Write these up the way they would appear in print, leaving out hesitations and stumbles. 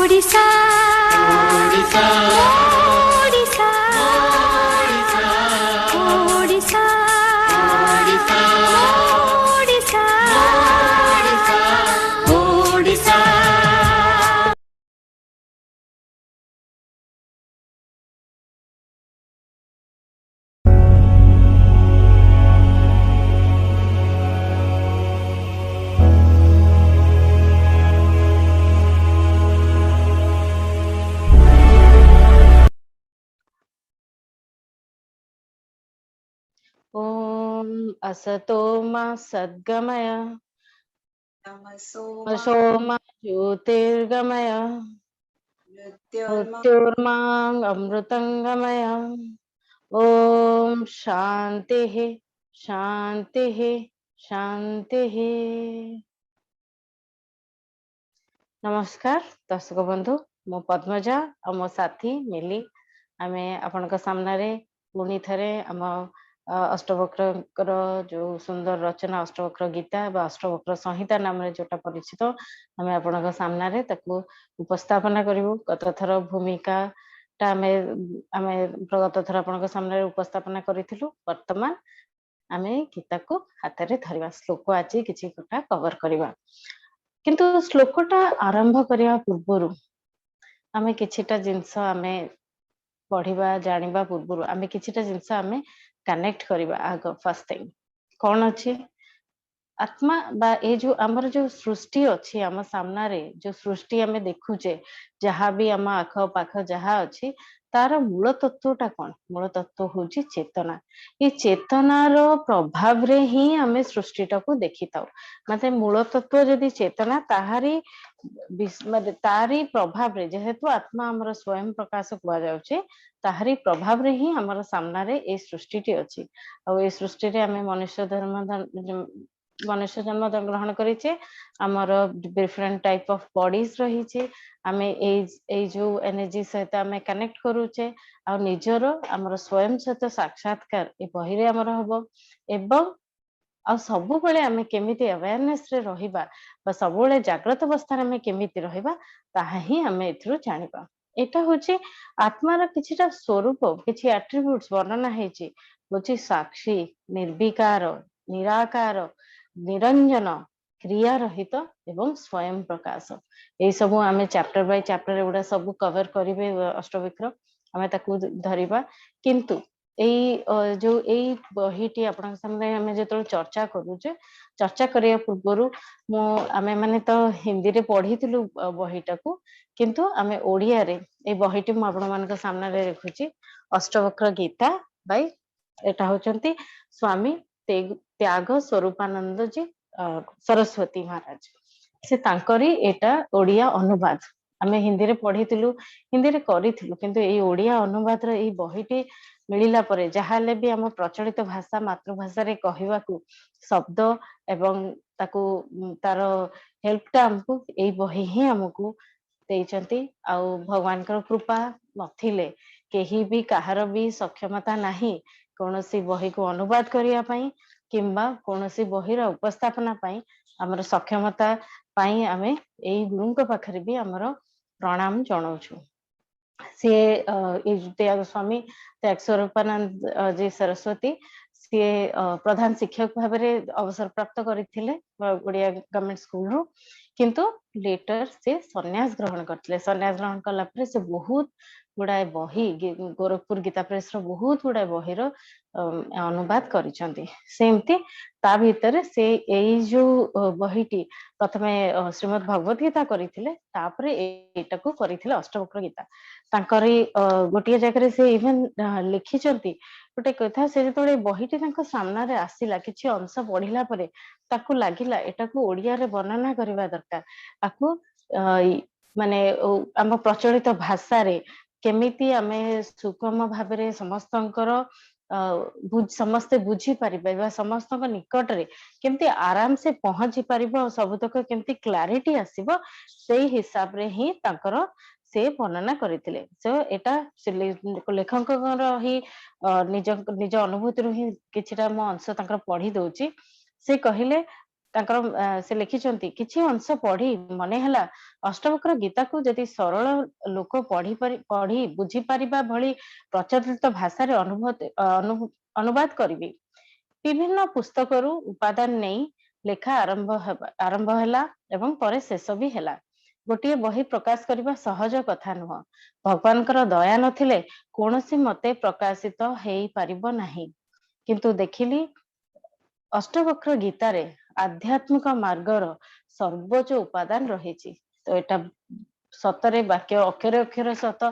ओडिशा ओडिशा ओडिशा ओडिशा ओडिशा ओडिशा। ओम असतो मा सद्गमय तमसो मा ज्योतिर्गमय मृत्युर्मां अमृतंगमय। ओम शांतिः शांतिः शांतिः। नमस्कार दर्शक बंधु, मो पद्मजा और मो साथी मिली आमे आपनका सामने रे पुणी थरे आम अष्टवक्र जो सुंदर रचना अष्टवक्र गीता बा अष्टवक्र संहिता नाम जोटा परिचित आमे आपनका सामने रे ताकू उपस्थापना करिवु। गत थर भूमिका ता आमे गत थर आपनका सामने रे उपस्थापना करिथिलु। वर्तमान आमे गीता को हाथ रे धरिबा, श्लोक आज किछि कथा कवर करिबा। किंतु श्लोकटा आरंभ करिया पूर्वरु आमे किछिटा जिंस आमे पढ़िबा जानिबा पूर्वरु आमे किछिटा जिंस आमे कनेक्ट करिबा। आग फर्स्ट थिंग कोन अछि आत्मा बा ए जो हमर जो सृष्टि अछि हम सामना रे जो सृष्टि आमे देखुचे जहां भी हम आख पाख जहां अछि तार मूल तत्वटा कोन? मूल तत्व होची चेतना। ये चेतनार प्रभाव रे ही आमे सृष्टिटा को देखिताउ। माने मूल तत्व जदि चेतना ताहारी तारी प्रभाव रे जेहेतु आत्मा हमर स्वयं प्रकाश कुआ जाउचे ताहारी प्रभाव रे ही हमर सामना रे ए सृष्टिटी अछि। आ ए सृष्टि रे आमे मनुष्य जन्म ग्रहण करिचे। हमर डिफरेंट टाइप ऑफ बॉडीज रहिचे। आमे ए जो एनर्जी सहित आमे कनेक्ट करूचे आ निजरो हमर स्वयं सहित साक्षात्कार ए बही रे हमर हबो। एवं आ सबु बेले आमे केमिति अवेयरनेस रे रहिबा बा सबु बेले जागृत अवस्था रे आमे केमिति रहिबा ताहा ही आमे एथरो जानिबा। एटा होची आत्मार किछिटा स्वरूप किछि एट्रिब्यूट्स वर्णना हेची होची साक्षी, निर्विकार, निराकार, निरंजन, क्रिया रहित एवं स्वयं प्रकाश। ए सबु आमे चैप्टर बाय चैप्टर एडा सबु कवर करिवे अष्टविक्र आमे ताकू धरिबा। किंतु जो बहीटी आपन सामने आमे जेतो चर्चा करूचे चर्चा करिया पूर्वरु आमे माने तो हिंदी रे पढ़िथिलु बहीटा को, किंतु आमे ओडिया रे ए बहीटी म आपन मानक सामने रे रखुची अष्टवक्र गीता बाय एटा होचंती स्वामी त्याग स्वरूपानंद जी सरस्वती महाराज। से तांकरी एटा ओडिया अनुवाद आमे हिंदी रे पढ़िथिलु, हिंदी रे करिथिलु, किंतु ए ओडिया अनुवाद रे ए बहीटी मिलिला परे जहाले भी हम प्रचलित भाषा मातृभाषा रे कहिबा को शब्द एवं ताकू तार हेल्पटा हमको ए बही ही हमको देइचंती। आ भगवान कर कृपा नथिले केही भी कहार भी सक्षमता नाही कोनोसी बही को अनुवाद करिया पई किंबा कोनोसी बही रा उपस्थापना पई हमर सक्षमता पई आमे एई गुरुंक पाखरे भी हमर प्रणाम जणाउछु। से त्याग स्वामी त्याग स्वरूपानंद जी सरस्वती सी प्रधान शिक्षक भाव अवसर प्राप्त करथिले ओडिया गवर्नमेंट स्कूल रु, किंतु लेटर से सन्यास ग्रहण करथिले। सन्यास ग्रहण कला परे से बहुत गुडाए बही गोरखपुर गीता प्रेस रो बहुत गुडाए बही रो अनुवाद करिसंती। सेमती ता भीतर से एई जो बहीटी प्रथमे श्रीमद् भगवत गीता करिथिले तापरे एटा को करिथिले अष्टवक्र गीता। तांकरी गोटिए जगह से इवन लिखिचंती गोटे कथा से जेतोळे बहीटी तांको सामना रे आसीला किछि अंश पढिला परे ताकू लागिला एटा को ओडिया रे वर्णना करिवा दरकार। आकू माने हम प्रचलित भाषा रे केमिति आमे सुगम भाव रे समस्तंकर समस्ते बुझी पारिबा समस्त निकट रे केमती आराम से पहुंची पारिबो सबुतक केमती क्लैरिटी आसीबो सेही हिसाब रे ही तांकर से वर्णना करथिले। सो एटा लेखककर ही निज अनुभूति रु ही किछिटा मो अंश तांकर पढ़ी दउची। से कहिले से लिखिछंती किछि अंश पढ़ी मने हला अष्टवक्र गीता को जदि सरल लोक पढ़ी बुझी परिबा भली प्रचलित भाषा रे अनुवाद करिवि। विभिन्न पुस्तकरू उपादान नहीं लेखा आरंभ हैला एवं परे शेष भी हैला। गोटे बही प्रकाश करबा सहज कथा नुह। भगवानकर दया नथिले कोनोसी मते प्रकाशित हेई परिबो नाही। किंतु देखिली अष्टवक्र गीतारे आध्यात्मिक मार्गर सर्वोच्च उपादान रही। तो एटा सतरे वाक्य अक्षर अक्षर सत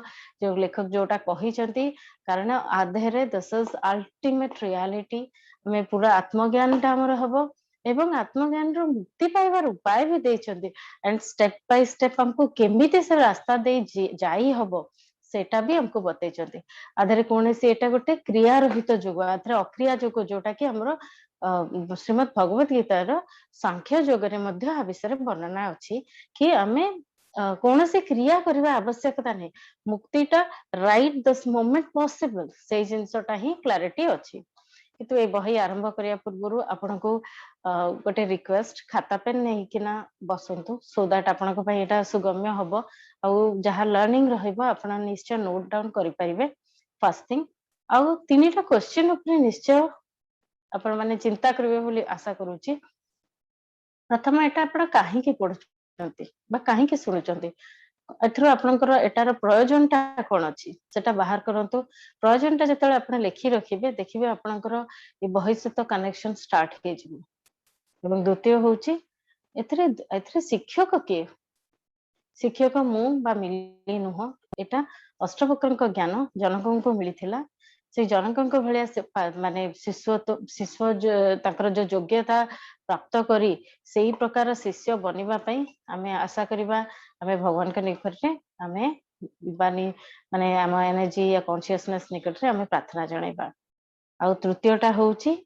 जो लेखक जोटा कहिसंती कारण आधेरे दिस इज अल्टीमेट रियलिटी। हमें पूरा आत्मज्ञान टा हमर हबो एवं आत्मज्ञान रो मुक्ति पाइबार उपाय भी देइछंती एंड स्टेप बाय स्टेप हमको केमिते से रास्ता दे जाई हबो सेटा भी हमको बतैछंती। आधेरे कोने से एटा गोटे क्रिया रहित जोग आधेरे अक्रिया जोग जोटा कि हमरो श्रीमद् भगवत गीता रो सांख्य जोग रे मध्य आ विषय वर्णना अछि कि हमें कौन से क्रिया करबा आवश्यकता नहीं। मुक्तिटा राइट दिस मोमेंट पॉसिबल से जिनसटा ही क्लैरिटी अछि। किंतु ए बही आरंभ करिया पूर्व आपन को गोटे रिक्वेस्ट खाता पेन नहीं किना बसंतु सो दैट आपन को पई एटा सुगम्य हबो आ जहा लर्निंग रहइबो आपन निश्चय नोट डाउन करि परिबे। फर्स्ट थिंग आ तीनटा क्वेश्चन ऊपर निश्चय आपण माने चिंता करिवे बोली आशा करूची। प्रथम एटा आपण काहे के पढुचंती बा काहे के सुनुचंती एथरो आपनकर एटार प्रयोजनटा कोन अछि सेटा बाहर करंतु। प्रयोजनटा जतले आपण लेखि रखिबे देखिबे आपनकर ए भविष्यत कनेक्शन स्टार्ट हे जिवो। एवं द्वितीय होची एथरे एथरे शिक्षक के शिक्षक मु बा मिली नुह एटा अष्टवक्रक ज्ञान जनकन को मिलिथिला। से जनकन को भलिया से माने शिष्य ताकर जो योग्यता प्राप्त करी सेही प्रकार शिष्य बनिबा पई आमे आशा करिबा। आमे भगवान के निकट रे आमे बानी माने आम एनर्जी या कॉन्शियसनेस निकट रे आमे प्रार्थना जणाइबा। आ तृतीयटा होची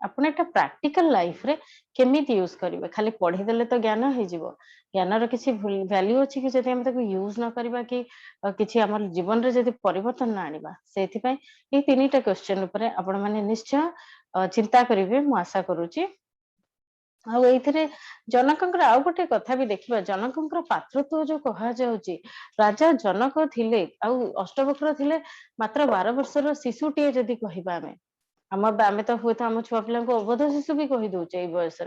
आपण एटा प्रैक्टिकल लाइफ रे केमिति यूज करिवे। खाली पढ़ी देले तो ज्ञान हे जिवो ज्ञान रो किछि वैल्यू अछि कि जदि हम ताको यूज न करबा कि किछि हमर जीवन रे जदि परिवर्तन न आनिबा। सेथि पई ए तीनटा क्वेश्चन ऊपर आपण माने निश्चय चिंता करिवे मु आशा करूची। आ एथिरे जनकंकर आउ गोटे कथा भी देखिबा। जनकंकर पात्रत्व जो कहा जाउची राजा जनक थिले आउ अष्टवक्र थिले मात्र 12 वर्षर शिशुटिए जदि कहिबा आमे तो हुए तो आम छुआ पिला अबोध शिशु भी कही दौचे ए बयस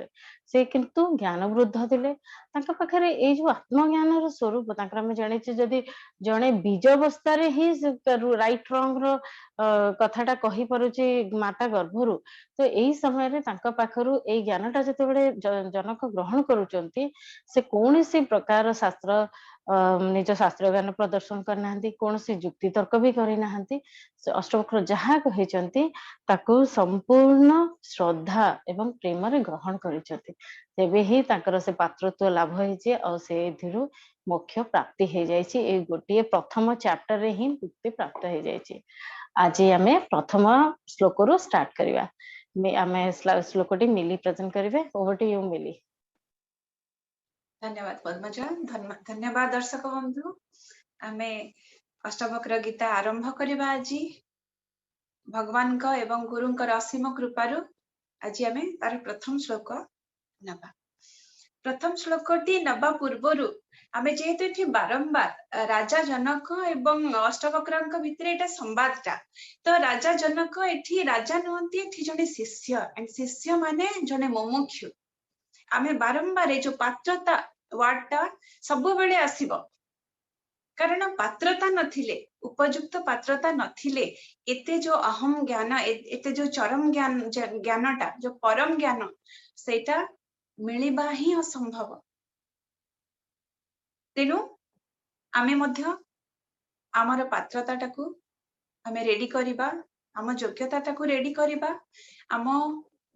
से किंतु ज्ञान वृद्ध थिले पाखरे ए जो आत्मज्ञान स्वरूप आमे जाने जदि जड़े बीज अवस्था ही राइट रंग रो कथाटा कही पारुची माता गर्भरु तो यही समय पाखरु ए ज्ञानटा जते बड़े जनक ग्रहण करुचंती से कौन सी प्रकार शास्त्र निज शास्त्र ज्ञान प्रदर्शन करना कौन सी जुक्ति तर्क भी करना अष्टवक्र जहाँ कही ताकू संपूर्ण श्रद्धा एवं प्रेम रे ग्रहण करिसथि तेबे ही ताकर से पात्रत्व लाभ होइचे और से एथिरु मोक्ष प्राप्ति हे जाइछि। ए गोटिए प्रथम चैप्टर रे ही मुक्ति प्राप्त हे जाइछि। आज आमे प्रथम श्लोक रो स्टार्ट करिवा। आमे श्लोकटी मिली प्रेजेंट करिवे। ओवर टू यू मिली। धन्यवाद पद्मजा। धन्यवाद दर्शक बंधु। आमे अष्टवक्र गीता आरंभ करिबा। आज भगवान का एवं गुरुंकर असीम कृपारु आज आमे तार प्रथम श्लोक नबा। प्रथम श्लोकटी नबा पूर्वरु आमे जेहेतु एठी बारंबार राजा जनक एवं अष्टवक्रଙ୍କ भितरे एटा संवादटा तो राजा जनक एठी राजा नहंती एठी जने शिष्य एंड शिष्य माने जने मुमुक्षु। आमे बारंबार ए जो पात्रता वर्डटा सब बेले आसीबो कारण पात्रता नथिले उपयुक्त पात्रता नथिले एते जो अहम ज्ञान एते जो चरम ज्ञानटा जो परम ज्ञान सेटा मिलिबा ही असंभव। तेनु आमे मध्य आमर पात्रताटाकू आमे रेडी करिबा आम योग्यताटाकू रेडी करिबा आम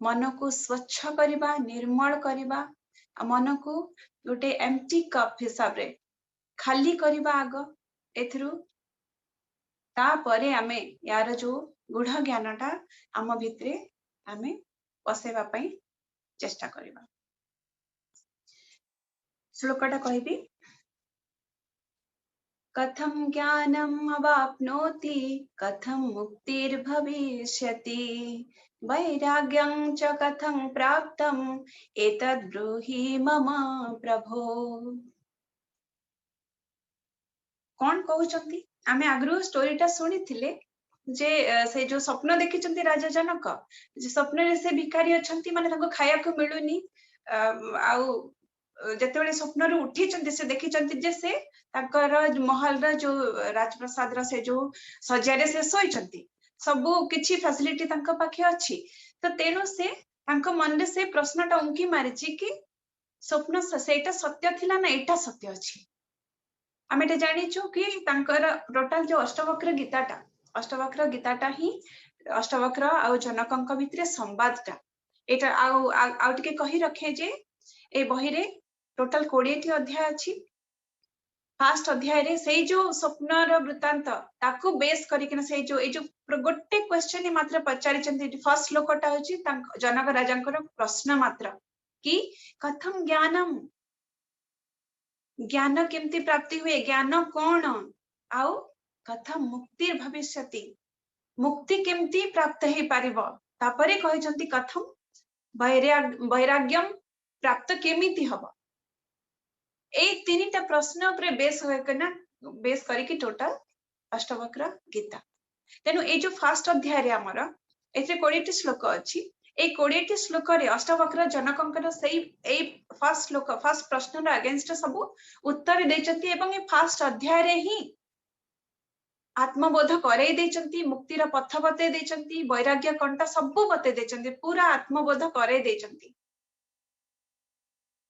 मन को स्वच्छ करिबा निर्मल करिबा मन को गोटे एम्प्टी कप हिसाब रे खाली करिबा आग एथरु तापरे आमे यार जो गुढ़ ज्ञानटा आम भितरे आमे पसेबा पई चेष्टा करिबा। श्लोकटा कहिबी। कथं ज्ञानम् अवाप्नोति कथं मुक्तिर्भविष्यति वैराग्यं च कथं प्राप्तम् एतद् ब्रूहि मम प्रभो। कौन कहउचंती आमे आग्रह स्टोरीटा सुनिथिले जे से जो स्वप्न देखिचंती राजा जनक जे स्वप्न रे से भिखारी अछंती माने ताको खाया को मिलुनी आउ जेतेबेले स्वप्न रू उठिचंती से देखिचंती जे से ताकर महल रा जो राजप्रसाद रा से जो सजारे से सोइचंती सबु किछि फैसिलिटी तांको पाखे अछि तो तेनु से तांको मन रे से प्रश्नटा उंकी मारिछि कि स्वप्न सेटा सत्य थिला ना एटा सत्य अछि। आमे ते जानिछु कि तांकर टोटल जो अष्टवक्र गीताटा ही अष्टवक्र आउ जनकंक भितरे संवादटा एटा आउ टिके कहि रखे जे ए बही रे टोटल 20 टी अध्याय अछि। फास्ट अध्याय रे सेई जो स्वप्न रो वृत्तांत ताकू बेस करिकना सेई जो ए जो गोटे क्वेश्चन ही मात्र पचारि चंती फर्स्ट श्लोकटा होची जनक राजांकर प्रश्न मात्र कि कथम ज्ञानम ज्ञान केमती प्राप्ति हुए ज्ञान कौन आउ कथम मुक्ति भविष्यति मुक्ति केमती प्राप्त हे पारिबो तापरे कहिसंती कथम वैराग्यम प्राप्त केमिति हबो ए तीनटा प्रश्न उपरे बेस होयकना बेस करिकि टोटल अष्टवक्र गीता तेनु ए जो फर्स्ट अध्याय रे हमर एथे 20 टी श्लोक अछि ए 20 टी श्लोक रे अष्टवक्र जनकंकर सेई ए फर्स्ट श्लोक फर्स्ट प्रश्न रा अगेंस्ट सब उत्तर दैचंती एवं ए फर्स्ट अध्याय रे ही आत्मबोध करे देचंती मुक्तिर पथ बते देचंती वैराग्य कंटा सब बते देचंती पूरा आत्मबोध करे देचंती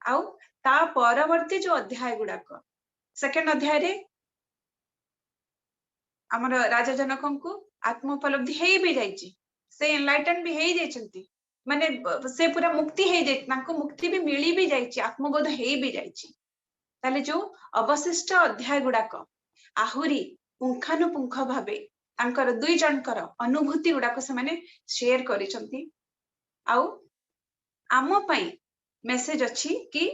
आउ ता परवर्ती जो अध्याय गुडाक सेकंड अध्याय रे हमर राजा जनकंकु आत्मोपलब्धि हेई भी जाईची से एनलाइटन भी हेई जाईचंती माने से पूरा मुक्ति हेई जाई तांको मुक्ति भी मिली भी जाईची आत्मबोध हेई भी जाईची ताले जो अवशिष्ट अध्याय गुडाक आहुरी पुंखानुपुंख भाबे तांकर दुई जनकर अनुभूति गुडाक से माने शेयर करिसंती आउ आमो पई मेसेज अछि कि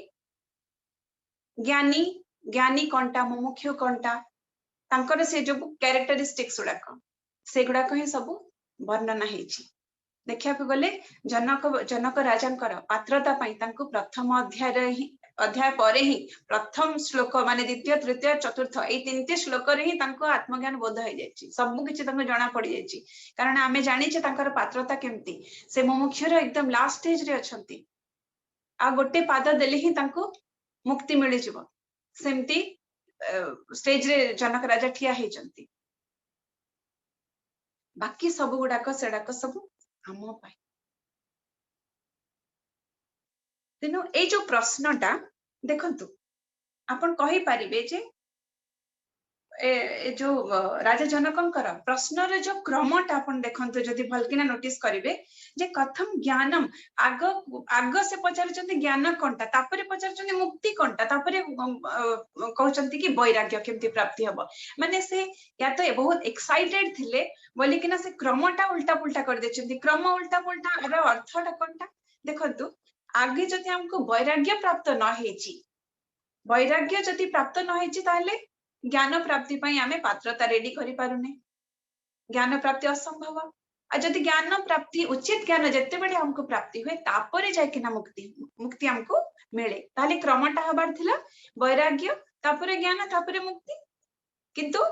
ज्ञानी ज्ञानी कंटा मुमुख्य कंटा तांकर से जो कैरेक्टरिस्टिक्स गुडाक से गुडाक ही सब वर्णना हेछि देखिया को गले जनक राजांकर पात्रता पई तांको प्रथम अध्याय परे ही प्रथम श्लोक माने द्वितीय तृतीय चतुर्थ ए तीनटे श्लोक रे ही तांको आत्मज्ञान बोध हो जायछि सब किछि तांको जाना पड़ी जायछि कारण आमे जानि छे तांकर पात्रता केमती से मुमुख्य रे एकदम लास्ट स्टेज रे अछंती आ गोटे पाद देले ही तांको मुक्ति मिलि जिवो सेमती स्टेज रे जनक राजा ठिया हेचंती बाकी सब गुडाक सेडाक सब हमो पाई तेनु ए जो प्रश्नटा देखंतु आपण कहि परिबे जे ए जो राजा जनकंकर प्रश्न रे जो क्रमटा आपण देखंतु जदि भलकिना नोटिस करिवे जे कथम ज्ञानम आग से पचारचंती ज्ञान कोनटा तापरे पचारचंती मुक्ति कोनटा तापरे कहउचंती कि वैराग्य केमती प्राप्ति हबो माने से या तो बहुत एक्साइटेड थिले बोली किना से क्रमटा उल्टा पुल्टा कर देचंती क्रम उल्टा पुल्टा रो अर्थटा कोनटा देखंतु आगे जदि हमको वैराग्य प्राप्त न हेची वैराग्य जदि प्राप्त न हेची ताले ज्ञान प्राप्ति पई आमे पात्रता रेडी करि पारुने ज्ञान प्राप्ति असंभव आ जदि ज्ञान प्राप्ति उचित ज्ञान जत्ते बेले हमको प्राप्ति हुए तापरे जाय कि ना मुक्ति हमको मिले ताले क्रमटा हबार थिला वैराग्य तापरे ज्ञान तापरे मुक्ति किंतु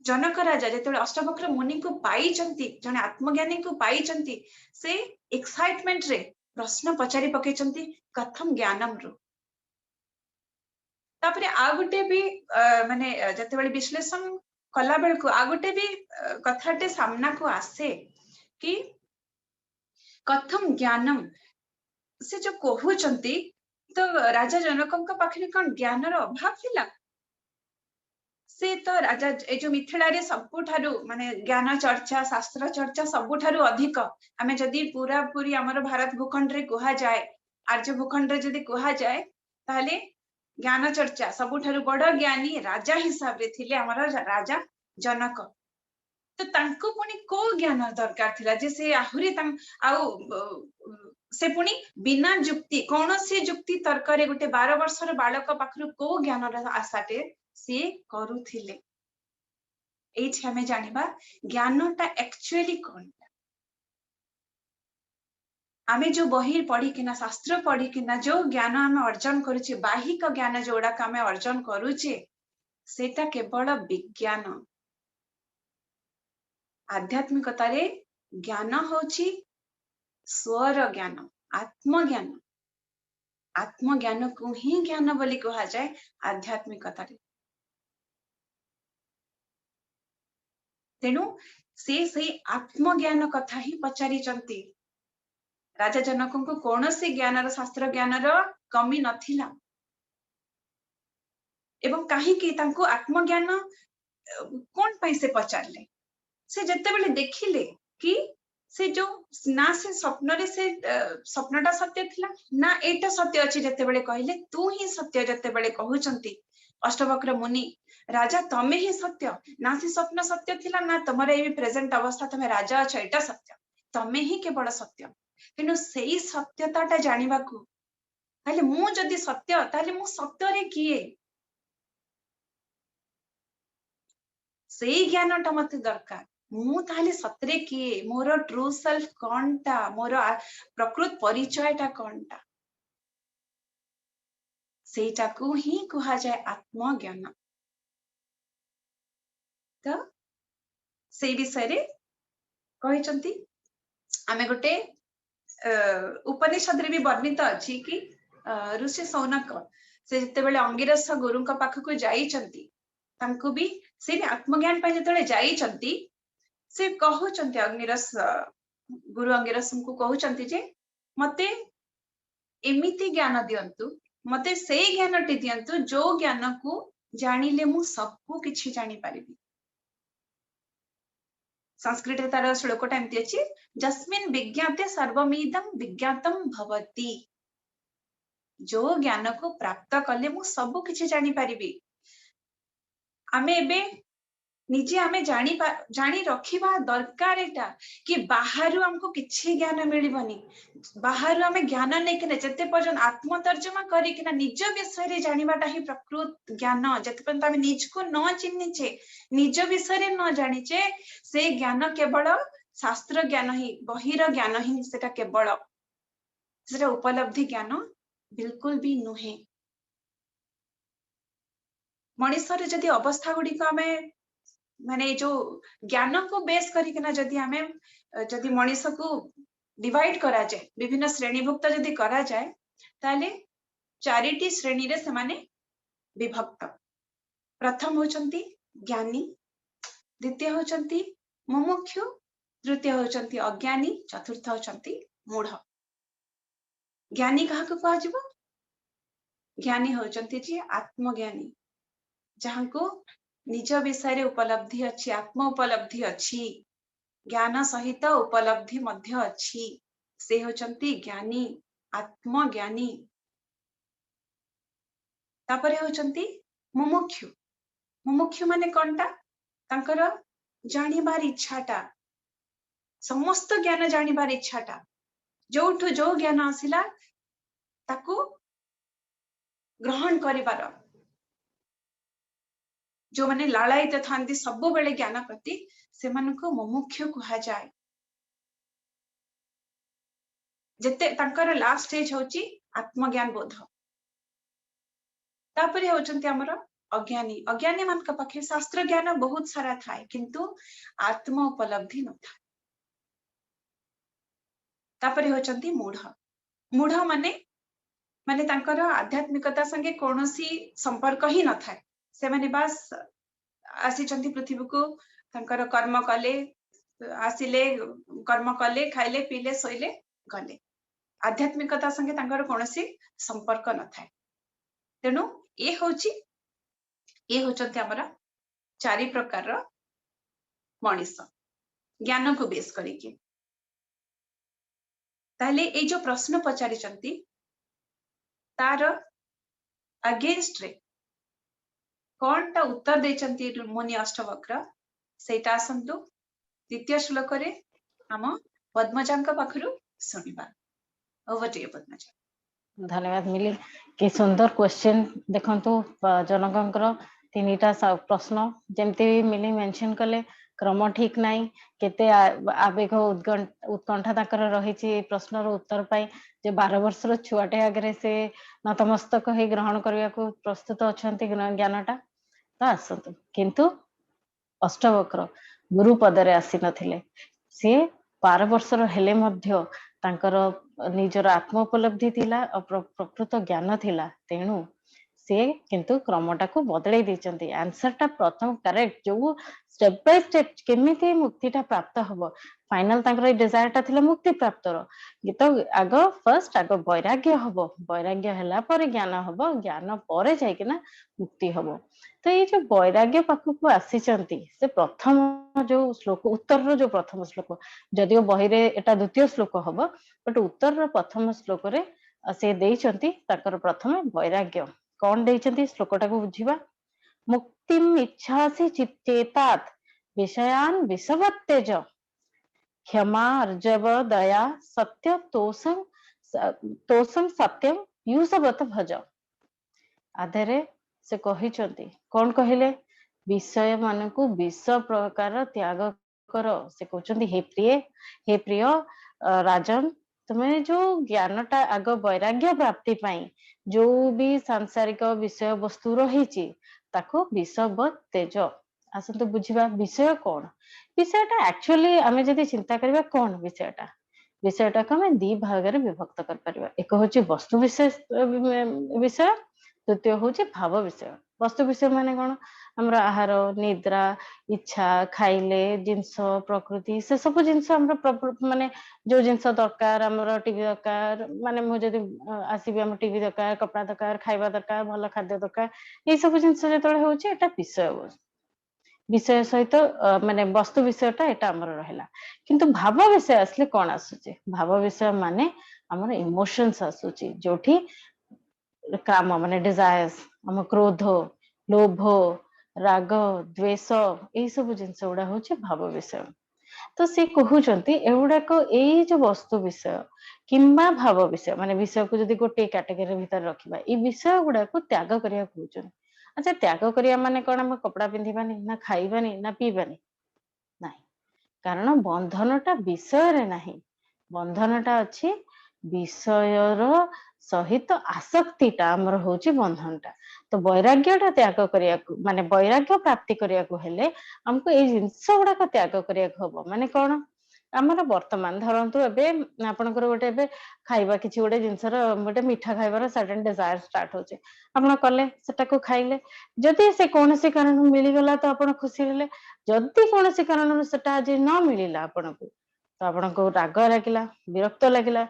जनक राजा जते अष्टवक्र मुनि को पाइचंती जने आत्मज्ञानी को पाइचंती से एक्साइटमेंट रे प्रश्न पचारि पकेचंती कथम ज्ञानम रु तापरे आ गुटे भी माने जते बेले विश्लेषण कला बेल को आ गुटे भी कथाटे सामना को आसे कि कथम ज्ञानम से जो कहउचंती तो राजा जनकंक पाखरे कोन ज्ञान रो अभाव थिला से तो राजा ए जो मिथिला रे सबुठारु माने ज्ञान चर्चा शास्त्र चर्चा सबुठारु अधिक आमे जदी पूरा पूरी हमर भारत भूखंड रे कुहा जाए आर्य भूखंड रे जदी कुहा जाए ताले ज्ञान चर्चा सबुठारु बड़ ज्ञानी राजा हिसाब रे थिले हमर राजा जनक तो तांको पुनी को ज्ञान दरकार थिला जे से आहुरी से पुनी बिना जुक्ति कौन से जुक्ति तर्क रे गुटे 12 वर्षर बालक पाखरु को ज्ञान आशाटे ସେ କରୁଥିଲେ। ଏଇଠି ଆମେ ଜାଣିବା ଜ୍ଞାନଟା एक्चुअली କଣ। आमे जो बही पढ़िकिना शास्त्र पढ़िकिना जो ज्ञान आमे अर्जन करुचे बाहिक ज्ञान जोड़ा आमे अर्जन करुचे सेटा केवल विज्ञान। आध्यात्मिकतारे ज्ञान होची स्वर ज्ञान आत्मज्ञान। आत्मज्ञान को ही ज्ञान बोली कहा जाए आध्यात्मिकतारे। तेणु से आत्मज्ञान कथा ही पचारी चंती। राजा जनक को कौनसी ज्ञान शास्त्र ज्ञान कमी नथिला एवं कहीं तांको आत्मज्ञान कौन पाई से पचारले से जत्ते बेले देखिले कि से जो ना से स्वप्न रे से स्वप्नटा सत्य थिला ना एटा सत्य अछि जत्ते बेले कहले तू ही सत्य जत्ते बेले कहउचंती अष्टवक्र मुनि राजा तमे ही सत्य ना से स्वप्न सत्य थिला ना तमरे ए प्रेजेंट अवस्था तमे राजा अछ एटा सत्य तमे ही केवल सत्य। तेणु से सत्यता जानिबा को ताले मु जदि सत्य ताले मु सत्य रे किए से ज्ञानटा मते दरकार। मु ताले सत्य रे किए मोर ट्रू सेल्फ कोनटा मोर प्रकृत परिचयटा कोनटा सेटा को ही कहा जाए आत्मज्ञान। तो से विषय रे कहिचंती आमे गोटे उपनिषद रे भी वर्णित अछि कि ऋषि सौनक से जते बेले अंगिरस गुरु का पाख को जाईचंती तांको भी से आत्मज्ञान पाई जते जाईचंती से कहउचंती अंगिरस गुरु अंगिरस को कहउचंती जे मते एमिति ज्ञान दियंतु मते से ज्ञानटी दियंतु जो ज्ञान को जानिले मु सबको किछि जानि पारिबी। संस्कृत तार श्लोकटा एमती अछि जस्मिन् विज्ञाते सर्वमिदं विज्ञातम भवति। जो ज्ञान को प्राप्त कले मु सब किछि जानि पारिबी। आमे एबे निजे आमे जानी रखिबा दरकार एटा कि बाहरु हमको किछि ज्ञान मिलिबनी। बाहरु आमे ज्ञान नै कि जते पर्यंत आत्मतर्जमा करी कि निज विषय रे जानिबाटा ही प्रकृत ज्ञान। जते पर्यंत आमे निज को न चिन्हिचे निज विषय रे न जानिचे से ज्ञान केवल शास्त्र ज्ञान ही बहिर ज्ञान ही सेटा केवल सेटा उपलब्धि ज्ञान बिल्कुल भी नुहे। मनुष्य जदि अवस्था गुडी को आमे माने जो ज्ञान को बेस करिकना जदि आमे जदि मनुष्य को डिवाइड करा जाए विभिन्न श्रेणीभुक्त जदि करा जाए ताले चारिटी श्रेणी रे समाने विभक्त। प्रथम होचंती ज्ञानी, द्वितीय होचंती मुमुक्षु, तृतीय होचंती अज्ञानी, चतुर्थ होचंती मूढ़। ज्ञानी कहा को कहा जिवो? ज्ञानी होचंती जे आत्मज्ञानी जहां को निज विषय रे उपलब्धि अछि आत्म उपलब्धि अछि ज्ञान सहित उपलब्धि मध्य अछि से होचंती ज्ञानी आत्मज्ञानी। तापरे होचंती मुमुक्षु। मुमुक्षु माने कोनटा तांकर जानिबार इच्छाटा समस्त ज्ञान जानिबार इच्छाटा जोठु जो ज्ञान आसिला ताकू ग्रहण करिबार जो माने लालायित थांती सब बेले ज्ञान प्रति से मानको मुमुक्षु कहा जाए। जते तांकर लास्ट स्टेज होची आत्मज्ञान बोध। तापरे होचंती हमर अज्ञानी। अज्ञानी मान का पाखे शास्त्र ज्ञान बहुत सारा थाए किंतु आत्म उपलब्धि न था। तापरे होचंती मूढ़। मूढ़ माने माने तांकर आध्यात्मिकता संगे कोनोसी संपर्क ही न थाए। से माने बस आसीचंती पृथ्वी को तांकर कर्म कले आसिले कर्म कले खाइले पीले सोइले गले आध्यात्मिकता संगे तांकर कोनोसी संपर्क न थाए। तेनु ए होचंती हमरा चारि प्रकार रो मनुष्य ज्ञान को बेस करिके। ताले ए जो प्रश्न पचारिचंती तार अगेंस्ट रे कोनटा उत्तर देचंती मुनि अष्टवक्र सेटा आसंतु द्वितीय श्लोक रे हम पद्मजांक पाखरु सुनिबा। Over to you Padmaja. धन्यवाद मिली कि सुंदर क्वेश्चन देखंतु जनकंकर ତିନିଟା ପ୍ରଶ୍ନ ଯେମିତି ମିଲି ମେନସନ କଲେ କ୍ରମ ଠିକ ନାହିଁ କେତେ ଆବେଗ ଉତ୍କଣ୍ଠା ତାଙ୍କର ରହିଛି ଏଇ ପ୍ରଶ୍ନର ଉତ୍ତର ପାଇଁ ଯେ 12 ବର୍ଷର ଛୁଆଟେ ଆଗରେ ସେ ନତମସ୍ତକ ହେଇ ଗ୍ରହଣ କରିବାକୁ ପ୍ରସ୍ତୁତ ଅଛନ୍ତି ଜ୍ଞାନଟା ତ ଆସନ୍ତୁ କିନ୍ତୁ ଅଷ୍ଟବକ୍ର ଗୁରୁ ପଦରେ ଆସିନଥିଲେ ସିଏ 12 ବର୍ଷର ହେଲେ ମଧ୍ୟ ତାଙ୍କର ନିଜର ଆତ୍ମ ଉପଲବ୍ଧି ଥିଲା ପ୍ରକୃତ ଜ୍ଞାନ ଥିଲା ତେଣୁ ସେ କିନ୍ତୁ କ୍ରମଟାକୁ ବଦଳେଇ ଦେଇଛନ୍ତି ଆନ୍ସରଟା ପ୍ରଥମ କରେକ୍ଟ ଯୋଉ ଷ୍ଟେପ ବାଇ ଷ୍ଟେପ କେମିତି ମୁକ୍ତିଟା ପ୍ରାପ୍ତ ହବ ଫାଇନାଲ ତାଙ୍କର ଏଇ ଡିଜାୟାରଟା ଥିଲା ମୁକ୍ତି ପ୍ରାପ୍ତର ତ ଆଗ ବୈରାଗ୍ୟ ହବ ବୈରାଗ୍ୟ ହେଲା ପରେ ଜ୍ଞାନ ହବ ଜ୍ଞାନ ପରେ ଯାଇକିନା ମୁକ୍ତି ହବ ତ ଏଇ ଯୋଉ ବୈରାଗ୍ୟ ପାଖକୁ ଆସିଛନ୍ତି ସେ ପ୍ରଥମ ଯୋଉ ଶ୍ଲୋକ ଉତ୍ତରର ଯୋଉ ପ୍ରଥମ ଶ୍ଲୋକ ଯଦିଓ ବହିରେ ଏଟା ଦ୍ୱିତୀୟ ଶ୍ଲୋକ ହବ ବଟ ଉତ୍ତରର ପ୍ରଥମ ଶ୍ଲୋକରେ ସେ ଦେଇଛନ୍ତି ତାଙ୍କର ପ୍ରଥମେ ବୈରାଗ୍ୟ କଣ ଦେଇଛନ୍ତି ଶ୍ଲୋକଟାକୁ ବୁଝିବା ମୁକ୍ତିମ୍ ଇଚ୍ଛାସି ଚେତାତ୍ ବିଷୟାନ୍ ବିଷବତ୍ତେଜ କ୍ଷମା अर्जव ଦୟା ସତ୍ୟ ତୋଷଂ ସତ୍ୟମ୍ ୟୁସବତ ଭଜ ଆଧରେ ସେ କହିଛନ୍ତି କଣ କହିଲେ ବିଷୟ ମାନଙ୍କୁ ବିଷ ପ୍ରକାର ତ୍ୟାଗ କର ସେ କହୁଛନ୍ତି ହେ ପ୍ରିୟ ରାଜନ ତୁମେ ଯୋଉ ଜ୍ଞାନଟା ଆଗ ବୈରାଗ୍ୟ ପ୍ରାପ୍ତି ପାଇଁ ଯୋଉ ବି ସାଂସାରିକ ବିଷୟ ବସ୍ତୁ ରହିଛି ତାକୁ ବିଷବତ୍ ତେଜ ଆସନ୍ତୁ ବୁଝିବା ବିଷୟ କଣ ବିଷୟଟା ଆକ୍ଚୁଆଲି ଆମେ ଯଦି ଚିନ୍ତା କରିବା କଣ ବିଷୟଟାକୁ ଆମେ ଦି ଭାଗରେ ବିଭକ୍ତ କରିପାରିବା ଏକ ହଉଛି ବସ୍ତୁ ବିଷୟ ଦ୍ୱିତୀୟ ହଉଛି ଭାବ ବିଷୟ ବସ୍ତୁ ବିଷୟ ମାନେ କଣ ଆମର ଆହାର ନିଦ୍ରା ଇଚ୍ଛା ଖାଇଲେ ଜିନିଷ ପ୍ରକୃତି ସେ ସବୁ ଜିନିଷ ଆମର ମାନେ ଯୋଉ ଜିନିଷ ଦରକାର ଆମର ଟିଭି ଦରକାର ମାନେ ମୁଁ ଯଦି ଆସିବି ଆମ ଟିଭି ଦରକାର କପଡା ଦରକାର ଖାଇବା ଦରକାର ଭଲ ଖାଦ୍ୟ ଦରକାର ଏଇ ସବୁ ଜିନିଷ ଯେତେବେଳେ ହଉଛି ଏଟା ବିଷୟ ସହିତ ମାନେ ବସ୍ତୁ ବିଷୟଟା ଏଟା ଆମର ରହିଲା କିନ୍ତୁ ଭାବ ବିଷୟ ଆସିଲେ କଣ ଆସୁଛି ଭାବ ବିଷୟ ମାନେ ଆମର ଇମୋସନ୍ସ ଆସୁଛି ଯୋଉଠି କାମ ମାନେ ଡିଜାୟାର୍ସ ଆମ କ୍ରୋଧ ଲୋଭ ରାଗ ଦ୍વેଷ ଏଇ ସବୁ ଜିନିଷ ଗୁଡା ହଉଛି ଭାବ ବିଷୟ ତ ସେ କହୁଛନ୍ତି ଏଗୁଡାକ ଏଇ ଯୋଉ ବସ୍ତୁ ବିଷୟ କିମ୍ବା ଭାବ ବିଷୟ ମାନେ ବିଷୟକୁ ଯଦି ଗୋଟେ କ୍ୟାଟେଗୋରୀ ଭିତରେ ରଖିବା ଏଇ ବିଷୟ ଗୁଡାକୁ ତ୍ୟାଗ କରିବାକୁ କହୁଛନ୍ତି ଆଚ୍ଛା ତ୍ୟାଗ କରିବା ମାନେ କଣ ଆମେ କପଡା ପିନ୍ଧିବାନି ନା ଖାଇବାନି ନା ପିଇବାନି ନାହିଁ କାରଣ ବନ୍ଧନଟା ବିଷୟରେ ନାହିଁ ବନ୍ଧନଟା ଅଛି ବିଷୟର ସହିତ ଆସକ୍ତିଟା ଆମର ହଉଛି ବନ୍ଧନଟା ତ ବୈରାଗ୍ୟଟା ତ୍ୟାଗ କରିବାକୁ ମାନେ ବୈରାଗ୍ୟ ପ୍ରାପ୍ତି କରିବାକୁ ହେଲେ ଆମକୁ ଏଇ ଜିନିଷ ଗୁଡାକ ତ୍ୟାଗ କରିବାକୁ ହବ ମାନେ କଣ ଆମର ବର୍ତ୍ତମାନ ଧରନ୍ତୁ ଏବେ ଆପଣଙ୍କର ଗୋଟେ ଏବେ ଖାଇବା କିଛି ଗୋଟେ ଜିନିଷର ଗୋଟେ ମିଠା ଖାଇବାର ସଡନ ଡିଜାୟାର ଷ୍ଟାର୍ଟ ହଉଛି ଆପଣ କଲେ ସେଟାକୁ ଖାଇଲେ ଯଦି ସେ କୌଣସି କାରଣରୁ ମିଳିଗଲା ତ ଆପଣ ଖୁସି ହେଲେ ଯଦି କୌଣସି କାରଣରୁ ସେଟା ଆଜି ନ ମିଳିଲା ଆପଣଙ୍କୁ ତ ଆପଣଙ୍କୁ ରାଗ ଲାଗିଲା ବିରକ୍ତ ଲାଗିଲା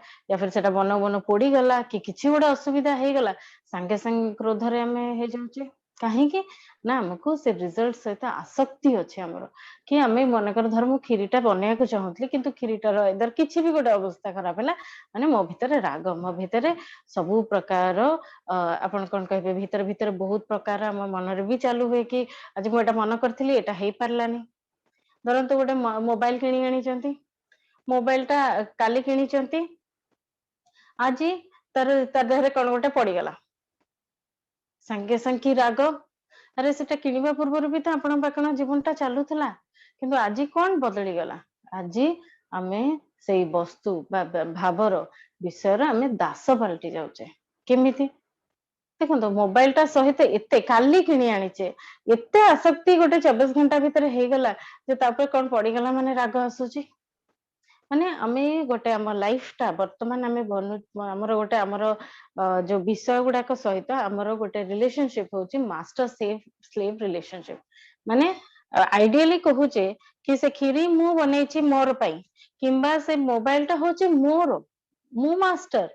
ସେଟା ବନ ପୋଡିଗଲା କି କିଛି ଗୋଟେ ଅସୁବିଧା ହେଇଗଲା ସାଙ୍ଗେ ସାଙ୍ଗେ କ୍ରୋଧରେ ଆମେ ହେଇଯାଉଛେ କାହିଁକି ନା ଆମକୁ ସେ ରେଜଲ୍ଟ ସହିତ ଆସକ୍ତି ଅଛି ଆମର କି ଆମେ ମନେକର ଧର ମୁଁ କ୍ଷୀରିଟା ବନେଇବାକୁ ଚାହୁଁଥିଲି କିନ୍ତୁ କ୍ଷୀରିଟାର ଏଇଦର କିଛି ବି ଗୋଟେ ଅବସ୍ଥା ଖରାପ ହେଲା ମାନେ ମୋ ଭିତରେ ରାଗ ମୋ ଭିତରେ ସବୁ ପ୍ରକାର ଆପଣ କଣ କହିବେ ଭିତରେ ବହୁତ ପ୍ରକାର ଆମ ମନରେ ବି ଚାଲୁ ହୁଏ କି ଆଜି ମୁଁ ଏଇଟା ମନ କରିଥିଲି ଏଇଟା ହେଇପାରିଲାନି ଧରନ୍ତୁ ଗୋଟେ ମୋବାଇଲ କିଣି ଆଣିଛନ୍ତି ମୋବାଇଲ ଟା କାଲି କିଣିଛନ୍ତି ଆଜି ତା ଦେହରେ କଣ ଗୋଟେ ପଡିଗଲା ସାଙ୍ଗେ ସାଙ୍ଗେ ରାଗ ଆରେ ସେଟା କିଣିବା ପୂର୍ବରୁ ବି ତ ଆପଣଙ୍କ ପାଖରେ ଜୀବନଟା ଚାଲୁଥିଲା କିନ୍ତୁ ଆଜି କଣ ବଦଳିଗଲା ଆଜି ଆମେ ସେଇ ବସ୍ତୁ ବା ଭାବର ବିଷୟରେ ଆମେ ଦାସ ପାଲଟି ଯାଉଛେ କେମିତି ଦେଖନ୍ତୁ ମୋବାଇଲ ଟା ସହିତ ଏତେ କାଲି କିଣି ଆଣିଛେ ଏତେ ଆସକ୍ତି ଗୋଟେ 24 ଘଣ୍ଟା ଭିତରେ ହେଇଗଲା ଯେ ତାପରେ କଣ ପଡିଗଲା ମାନେ ରାଗ ଆସୁଛି ମାନେ ଆମେ ଗୋଟେ ଆମ ଲାଇଫ ଟା ବର୍ତ୍ତମାନ ଆମେ ଆମର ଗୋଟେ ଆମର ଯୋଉ ବିଷୟ ଗୁଡାକ ସହିତ ଆମର ଗୋଟେ ରିଲେସନସିପ ହଉଛି ମାଷ୍ଟର ସ୍ଲେଭ ରିଲେସନସିପ ମାନେ ଆଇଡିଆଲି କହୁଛେ କି ସେ କ୍ଷୀରି ମୁଁ ବନେଇଛି ମୋର ପାଇଁ କିମ୍ବା ସେ ମୋବାଇଲ ଟା ହଉଛି ମୋର ମୁଁ ମାଷ୍ଟର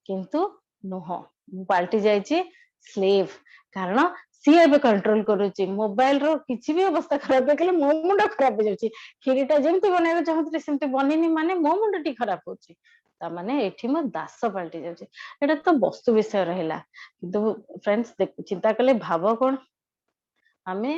କିନ୍ତୁ ନୁହଁ ମୁଁ ପାଲଟି ଯାଇଛି ସ୍ଲେଭ କାରଣ ସିଏ ଏବେ କଣ୍ଟ୍ରୋଲ କରୁଛି ମୋବାଇଲ ର କିଛି ବି ଅବସ୍ଥା ଖରାପ ଦେଖିଲେ ମୋ ମୁଣ୍ଡ ଖରାପ ହେଇଯାଉଛି କ୍ଷୀରିଟା ଯେମିତି ବନେଇବାକୁ ଚାହୁଁଥିଲି ସେମିତି ବନେଇନି ମାନେ ମୋ ମୁଣ୍ଡ ଟି ଖରାପ ହଉଛି ତାମାନେ ଏଠି ମୋ ଦାସ ପାଲଟି ଯାଉଛି ଏଇଟା ତ ବସ୍ତୁ ବିଷୟ ରହିଲା କିନ୍ତୁ ଫ୍ରେଣ୍ଡସ ଚିନ୍ତା କଲେ ଭାବ କଣ ଆମେ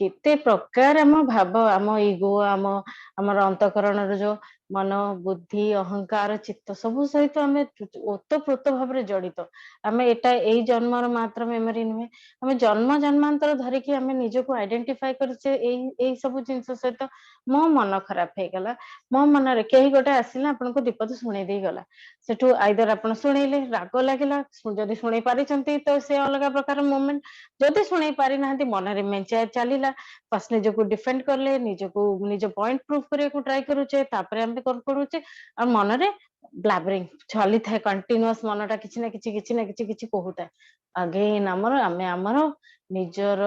କେତେ ପ୍ରକାର ଆମ ଭାବ ଆମ ଇଗୋ ଆମର ଅନ୍ତଃକରଣର ଯୋଉ मन बुद्धि अहंकार चित्त सब सहित आम ओतप्रोत भाव जड़ित आम एटा यही जन्मर मात्र मेमोरी नुहे आम जन्म जन्मांतर धरिकी आम निजक आइडेंटिफाई करे सब जिन सहित मो मन खराब हो गला मो मन कहीं गोटे आसला आपन विपद शुणे दे गला सेठू आइदर आपन शुणेले राग लगिला जदि शुणी पारि तो से अलग प्रकार मोमेंट जदि शुणी पारि ना मन रे मेंचा चलीला फर्स्ट निजको डिफेंड करले निजको निज पॉइंट प्रूफ करने को ट्राई करूचे तापरे हम कर पड़ुचे और मन रे ब्लाबरिंग चली थाए कंटीन्यूअस मनटा किछि ना किछि कहूता अगेन आमर निजर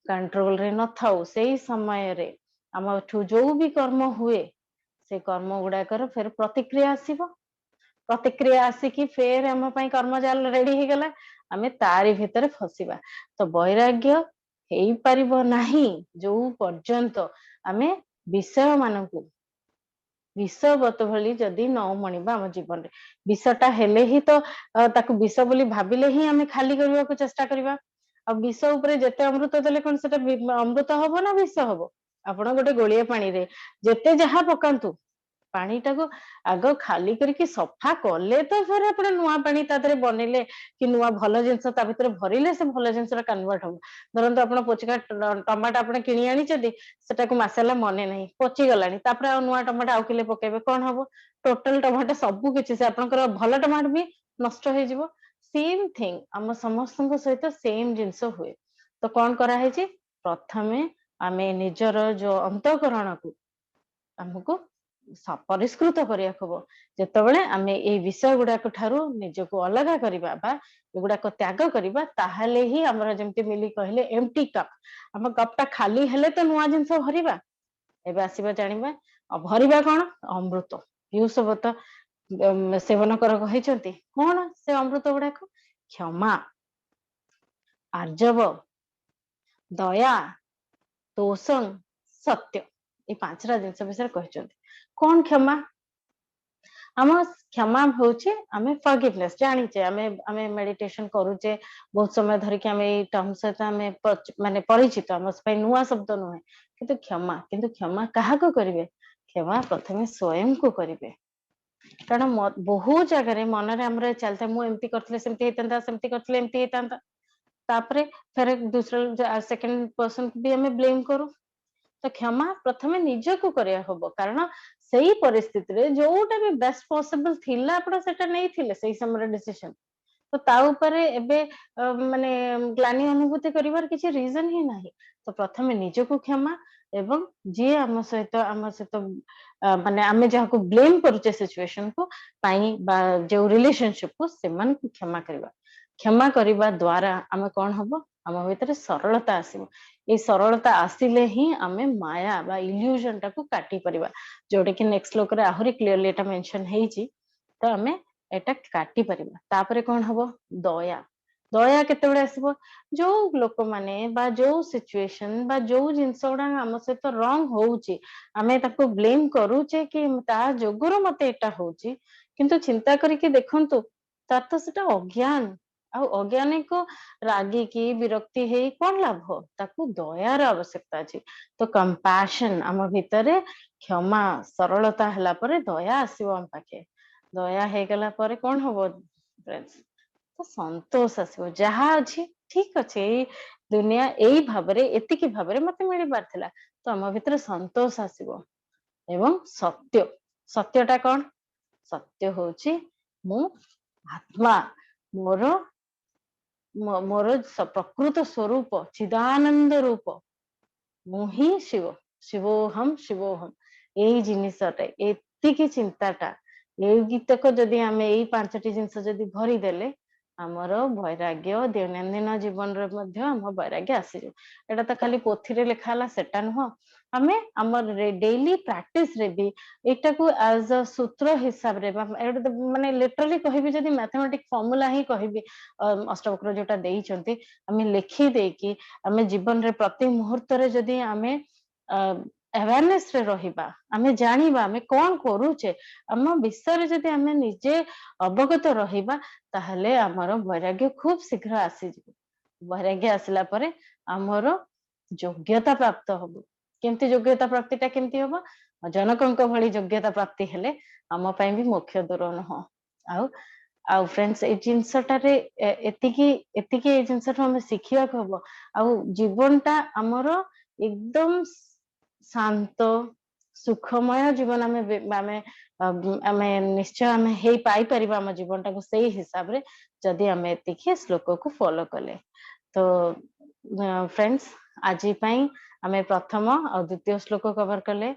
कंट्रोल रे न थाउ सेही समय रे आम जो भी कर्म हुए से कर्म गुड़ाकर फिर प्रतिक्रिया आसीबो प्रतिक्रिया आसिकी फेर आम कर्म जाल रेडी हो गला आम तारी भितर फसिबा तो वैराग्य हो पारिबो नाही जो पर्यंत आमे विषय मानकु विषवत भली जदि न मणिबा आम जीवन रे विषटा हेले ही तो ताकु विष बोली भाबिले ही आमे खाली करबा को चेष्टा करबा आ विष ऊपर जेते अमृत देले कोन सेटा अमृत हबो ना विष हबो आपण गोटे गोलिया पानी रे जेते जहा पकांतु पानी टाको आग खाली करके सफा कले तो फिर आप नुआ पानी तादरे बनइले कि नुआ भल जिनस ता भीतर भरिले से भल जिनस कन्वर्ट हम धरंतु आपण पोचका टमाटा आपण किनी आनी चदी सेटा को मसाला मने नहीं पची गलानी तापर आ नुआ टमाटा आउ किले पकेबे कोन हबो टोटल टमाटा सब किछि से आपनकर भल टमाटा भी नष्ट हो जिवो सेम थिंग हम समस्त सहित सेम जिनस हुए तो कौन करा है जी प्रथमे आमे निजर जो अंतःकरण को हमको परिष्कृत करिया खबो जेतेबेले आमे ए विषय गुडाक ठारू निजको अलग करिबा बा एगुडाक त्याग करिबा ताहाले ही हमरा जेमति मिली कहले एम्प्टी कप हम कपटा खाली हेले तो नुआ जिंस भरिबा एबे आसीबा जानिबा भरिबा कोन अमृत पियूसबत सेवन कर कहिसंती कोन से अमृत गुडाक क्षमा आर्जव दया तोषण सत्य ये पांचटा जिनस विषय कहिसंती कौन क्षमा आम क्षमा होचे आमे फॉरगिवनेस जानिचे आमे मेडिटेशन करूचे बहुत समय धरिके आमे ए टर्म सहित आमे माने परिचित आम नुआ शब्द नुहे किंतु क्षमा काहा को करिवे क्षमा प्रथमे स्वयं को करिवे कारण बहुत जगह मन रे हमरे चलते मु एमती करथले सेमती हेतंता सेमती करथले एमती हेतंता तापरे फिर दूसरा सेकंड पर्सन को भी हमें ब्लेम करू तो क्षमा प्रथमे निज को करिया होबो कारण सही परिस्थिति रे जोटा भी बेस्ट पॉसिबल थिला आपण सेटा नै थिले सही समय डिसीजन तो ता ऊपर एबे माने ग्लानि अनुभूति करिवार किछि रीजन ही नाही तो प्रथमे निज को क्षमा एवं जे हम सहित माने आमे जहा को ब्लेम करूचे सिचुएशन को पाई बा जो रिलेशनशिप को सेमान को क्षमा करिबा द्वारा आमे कोन हबो आम भीतर सरलता आसीबो ए सरलता आसिले ही आमे माया बा इल्यूजन टाको काटी परिबा जोटे कि नेक्स्ट श्लोक रे आहुरी क्लियरली एटा मेंशन हेची तो आमे एटा काटी परिबा तापरे कोन हबो दया दया केतेबेले आसीबो जो लोक माने बा जो सिचुएशन बा जो जिंस गुडा हम सहित रॉन्ग होउची आमे ताको ब्लेम करूचे कि ता जोगुरो मते एटा होउची किंतु चिंता करिके देखंतु ता तो सेटा अज्ञान आ अज्ञानी को रागी की विरक्ति है कौन लाभ ताकू दयार आवश्यकता अछि तो कंपैशन आम भितरे क्षमा सरलता हला परे दया आसीबो हम पाखे दया हे गला परे कौन हबो फ्रेंड्स तो संतोष आसीबो जहा अछि ठीक अछि दुनिया एई भाबरे एतिकी भाबरे मते मिलि पारथिला तो आम भितरे संतोष आसीबो एवं सत्य सत्यटा कौन सत्य होची मु आत्मा मोर मोर प्रकृत स्वरूप चिदानंद रूप मुही शिव शिवोहम शिवोहम यही जिनिसटा एतिकी चिंताटा ये गीतक जदि आमे एई पांचटी जिनिस जदि भरी देले आमर वैराग्य दैनंदिन जीवन रे मध्य हम वैराग्य आसी एटा तो खाली पोथी रे लिखाला सेटा नुह आमे हमर डेली प्रैक्टिस रे भी एटा को एज अ सूत्र हिसाब रे माने लिटरली कहबी जदि मैथमेटिक फार्मूला ही कहबी अष्टवक्र जोटा देई छंती आमे लिखि दे कि आमे जीवन रे प्रति मुहूर्त रे जदि आमे अवेयरनेस रे रहिबा आमे जानिबा आमे कोन करूचे हम विषय रे जदि आमे निजे अवगत रहिबा ताहले हमर वैराग्य खूब शीघ्र आसी वैराग्य आसला परे हमर योग्यता प्राप्त हबो केमती योग्यता प्राप्तिटा केमती हबो जनकंक भली योग्यता प्राप्ति हेले आम पई भी मोक्ष दूर नुह आउ आउ फ्रेंड्स ए जिनसटारे एतिकी एतिकी ए जिनसटा हम शिखिया हबो आउ जीवनटा हमरो एकदम शांत सुखमय जीवन आमे निश्चय आमे हे पाई परिबा हम जीवनटा को सही हिसाब रे जदि आमे एतिकी श्लोक को फॉलो कले तो फ्रेंड्स आज पई आमे प्रथम और द्वितीय श्लोक कवर कले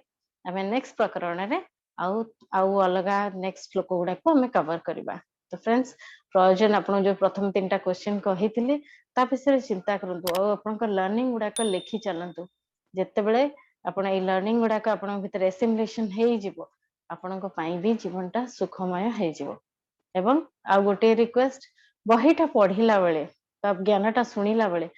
आमे नेक्स्ट प्रकरण रे आउ आउ अलगा नेक्स्ट श्लोक गुडा को आमे कवर करबा तो फ्रेंड्स प्रयोजन आपन जो प्रथम तीनटा क्वेश्चन कहिथिले ता विषय चिंता करंतु और आपन को लर्निंग गुडा को लेखि चलंतु जत्ते बेले आपन ए लर्निंग गुडा को आपन भीतर एसिमुलेशन हेई जिवो आपन को पई भी जीवनटा सुखमय हेई जिवो एवं आ गोटे रिक्वेस्ट बहीटा पढ़िला बेले तब ज्ञानटा सुनिला बेले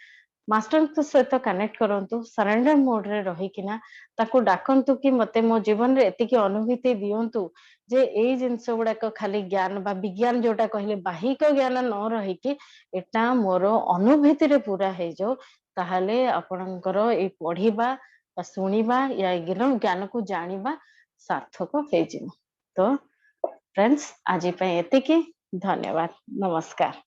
मास्टर तो सहित कनेक्ट करंतु सरेंडर मोड रे रही किना ताको डाकंतु कि मते मो जीवन रे एतिकी अनुभूति दियंतु जे एई जिंस गुडा को खाली ज्ञान बा विज्ञान जोटा कहले बाहिक ज्ञान न रही कि एटा मोर अनुभूति रे पूरा हे जो ताहाले आपनकर ए पढ़िबा सुनिबा या ज्ञान को जानिबा सार्थक हे जिवो तो फ्रेंड्स आज पई एतिकी धन्यवाद नमस्कार।